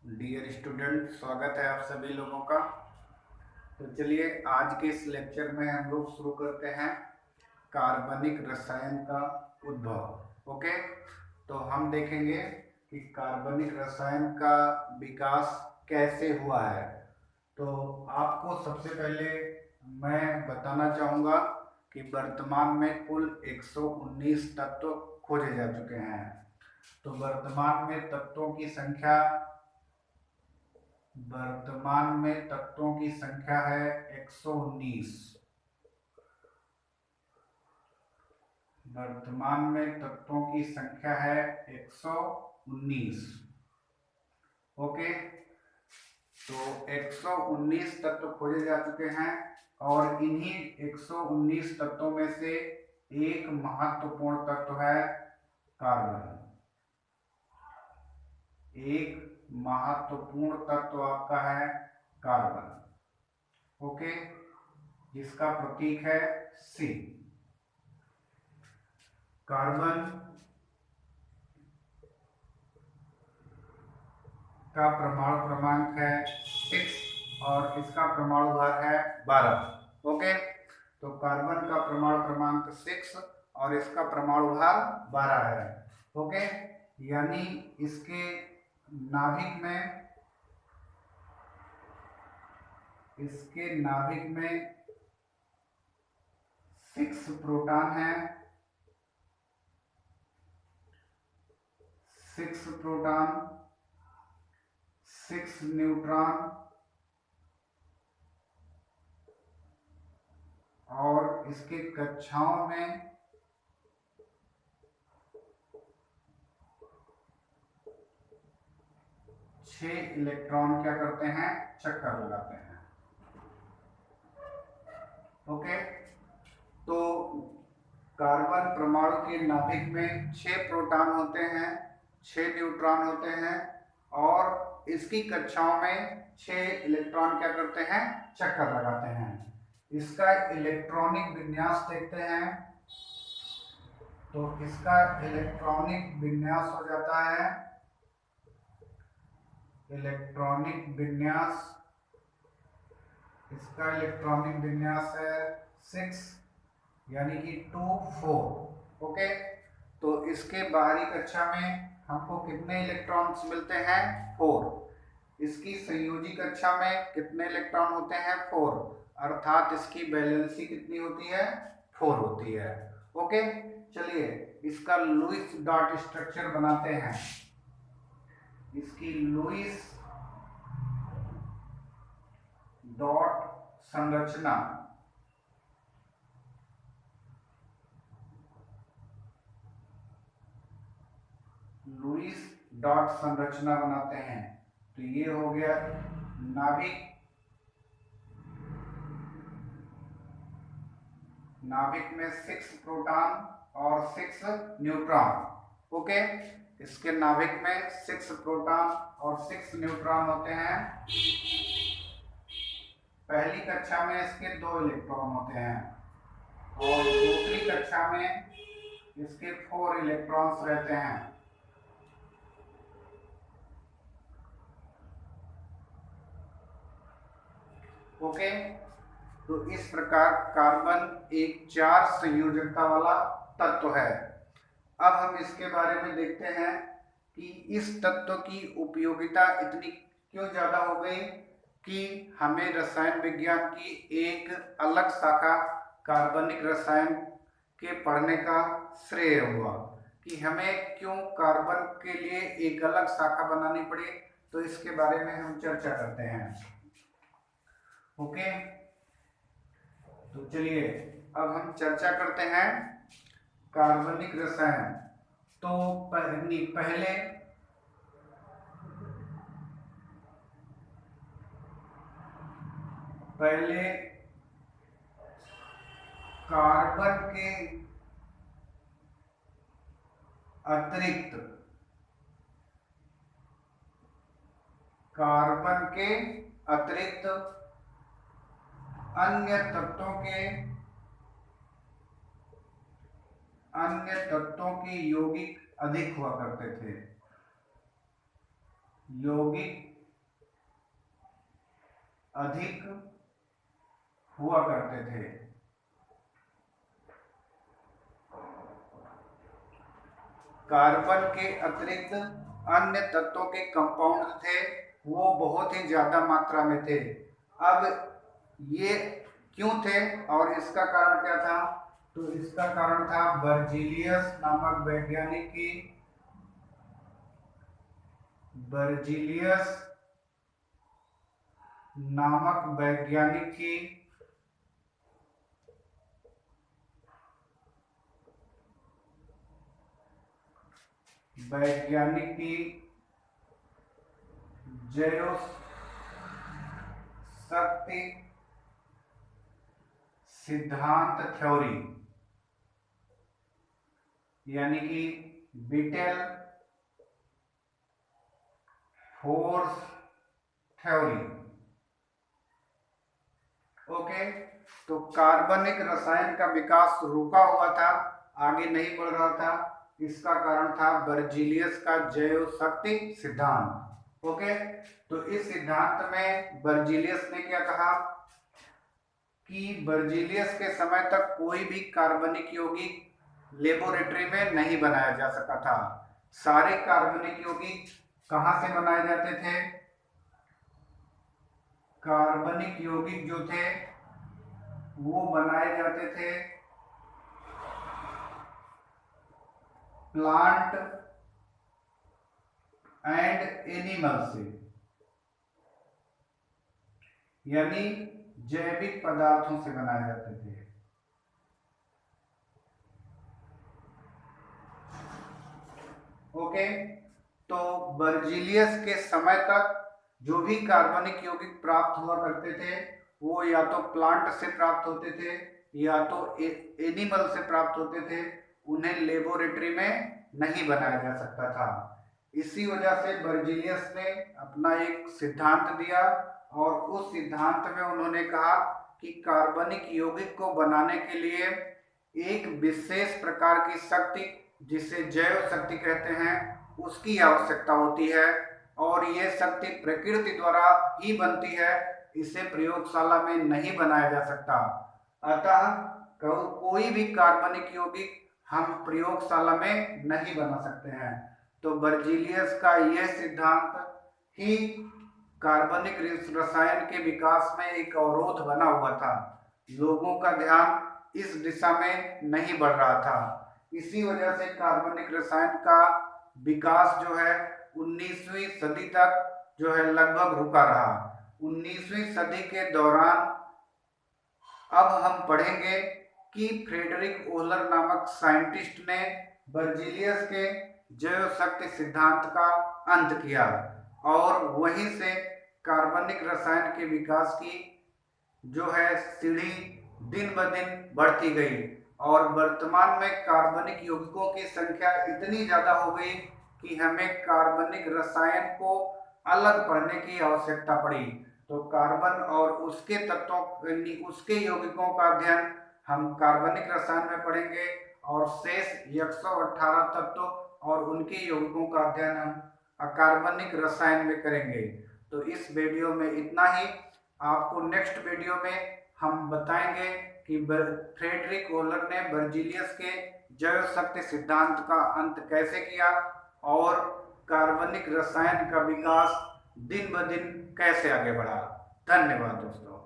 Dear student, स्वागत है आप सभी लोगों का। तो चलिए आज के इस लेक्चर में हम लोग शुरू करते हैं कार्बनिक रसायन का उद्भव। ओके, तो हम देखेंगे कि कार्बनिक रसायन का विकास कैसे हुआ है। तो आपको सबसे पहले मैं बताना चाहूँगा कि वर्तमान में कुल 119 तत्व खोजे जा चुके हैं। तो वर्तमान में तत्वों की संख्या है 119। वर्तमान में तत्वों की संख्या है 119। ओके, तो 119 तत्व खोजे जा चुके हैं और इन्हीं 119 तत्वों में से एक महत्वपूर्ण तत्व है कार्बन। एक महत्वपूर्ण तत्व आपका है कार्बन। ओके, जिसका प्रतीक है सी। कार्बन का परमाणु क्रमांक है 6 और इसका परमाणु भार है 12। ओके, तो कार्बन का परमाणु क्रमांक 6 और इसका परमाणु भार 12 है। ओके, यानी इसके नाभिक में 6 प्रोटॉन है, 6 प्रोटॉन, 6 न्यूट्रॉन और इसके कक्षाओं में 6 इलेक्ट्रॉन क्या करते हैं, चक्कर लगाते हैं। ओके, तो कार्बन परमाणु के नाभिक में 6 प्रोटॉन होते हैं, 6 न्यूट्रॉन होते हैं और इसकी कक्षाओं में 6 इलेक्ट्रॉन क्या करते हैं, चक्कर लगाते हैं। इसका इलेक्ट्रॉनिक विन्यास देखते हैं। तो इसका इलेक्ट्रॉनिक विन्यास हो जाता है, इसका इलेक्ट्रॉनिक विन्यास है 6 यानी कि 2 4। ओके, तो इसके बाहरी कक्षा में हमको कितने इलेक्ट्रॉन्स मिलते हैं, 4। इसकी संयोजी कक्षा में कितने इलेक्ट्रॉन होते हैं, 4, अर्थात इसकी वैलेंसी कितनी होती है, 4 होती है। ओके, चलिए इसका लुईस डॉट स्ट्रक्चर बनाते हैं। इसकी लुईस डॉट संरचना लुईस डॉट संरचना बनाते हैं। तो ये हो गया नाभिक। नाभिक में 6 प्रोटॉन और 6 न्यूट्रॉन। ओके, इसके नाभिक में 6 प्रोटॉन और 6 न्यूट्रॉन होते हैं। पहली कक्षा में इसके 2 इलेक्ट्रॉन होते हैं और दूसरी कक्षा में इसके 4 इलेक्ट्रॉन्स रहते हैं। ओके, तो इस प्रकार कार्बन एक 4 संयोजकता वाला तत्व है। अब हम इसके बारे में देखते हैं कि इस तत्व की उपयोगिता इतनी क्यों ज्यादा हो गई कि हमें रसायन विज्ञान की एक अलग शाखा कार्बनिक रसायन के पढ़ने का श्रेय हुआ। कि हमें क्यों कार्बन के लिए एक अलग शाखा बनानी पड़ी, तो इसके बारे में हम चर्चा करते हैं। ओके, तो चलिए अब हम चर्चा करते हैं कार्बनिक रसायन। तो पहले कार्बन के अतिरिक्त अन्य तत्वों के यौगिक अधिक हुआ करते थे। यौगिक अधिक हुआ करते थे। कार्बन के अतिरिक्त अन्य तत्वों के कंपाउंड थे वो बहुत ही ज्यादा मात्रा में थे। अब ये क्यों थे और इसका कारण क्या था? तो इसका कारण था बर्जीलियस नामक वैज्ञानिक की जैव शक्ति सिद्धांत थ्योरी, यानी कि बीटेल फोर्स थ्योरी। ओके, तो कार्बनिक रसायन का विकास रुका हुआ था, आगे नहीं बढ़ रहा था। इसका कारण था बर्जीलियस का जैव शक्ति सिद्धांत। ओके, तो इस सिद्धांत में बर्जीलियस ने क्या कहा कि बर्जीलियस के समय तक कोई भी कार्बनिक यौगिक लेबोरेटरी में नहीं बनाया जा सका था। सारे कार्बनिक यौगिक कहां से बनाए जाते थे? कार्बनिक यौगिक जो थे वो बनाए जाते थे प्लांट एंड एनिमल से, यानी जैविक पदार्थों से बनाए जाते थे। ओके, तो बर्जीलियस के समय तक जो भी कार्बनिक यौगिक प्राप्त हुआ करते थे वो या तो प्लांट से प्राप्त होते थे या तो एनिमल से प्राप्त होते थे। उन्हें लेबोरेटरी में नहीं बनाया जा सकता था। इसी वजह से बर्जीलियस ने अपना एक सिद्धांत दिया और उस सिद्धांत में उन्होंने कहा कि कार्बनिक यौगिक को बनाने के लिए एक विशेष प्रकार की शक्ति, जिसे जैव शक्ति कहते हैं, उसकी आवश्यकता होती है और ये शक्ति प्रकृति द्वारा ही बनती है, इसे प्रयोगशाला में नहीं बनाया जा सकता। अतः कोई भी कार्बनिक यौगिक हम प्रयोगशाला में नहीं बना सकते हैं। तो बर्जीलियस का यह सिद्धांत ही कार्बनिक रसायन के विकास में एक अवरोध बना हुआ था। लोगों का ध्यान इस दिशा में नहीं बढ़ रहा था। इसी वजह से कार्बनिक रसायन का विकास जो है 19वीं सदी तक जो है लगभग रुका रहा। 19वीं सदी के दौरान अब हम पढ़ेंगे कि फ्रेडरिक ओहलर नामक साइंटिस्ट ने बर्जीलियस के जैव शक्ति सिद्धांत का अंत किया और वहीं से कार्बनिक रसायन के विकास की जो है सीढ़ी दिन ब दिन बढ़ती गई और वर्तमान में कार्बनिक यौगिकों की संख्या इतनी ज्यादा हो गई कि हमें कार्बनिक रसायन को अलग पढ़ने की आवश्यकता पड़ी। तो कार्बन और उसके तत्वों, उसके यौगिकों का अध्ययन हम कार्बनिक रसायन में पढ़ेंगे और शेष 118 तत्व और उनके यौगिकों का अध्ययन हम अकार्बनिक रसायन में करेंगे। तो इस वीडियो में इतना ही। आपको नेक्स्ट वीडियो में हम बताएंगे कि फ्रेडरिक ओहलर ने बर्जीलियस के जैव शक्ति सिद्धांत का अंत कैसे किया और कार्बनिक रसायन का विकास दिन ब दिन कैसे आगे बढ़ा। धन्यवाद दोस्तों।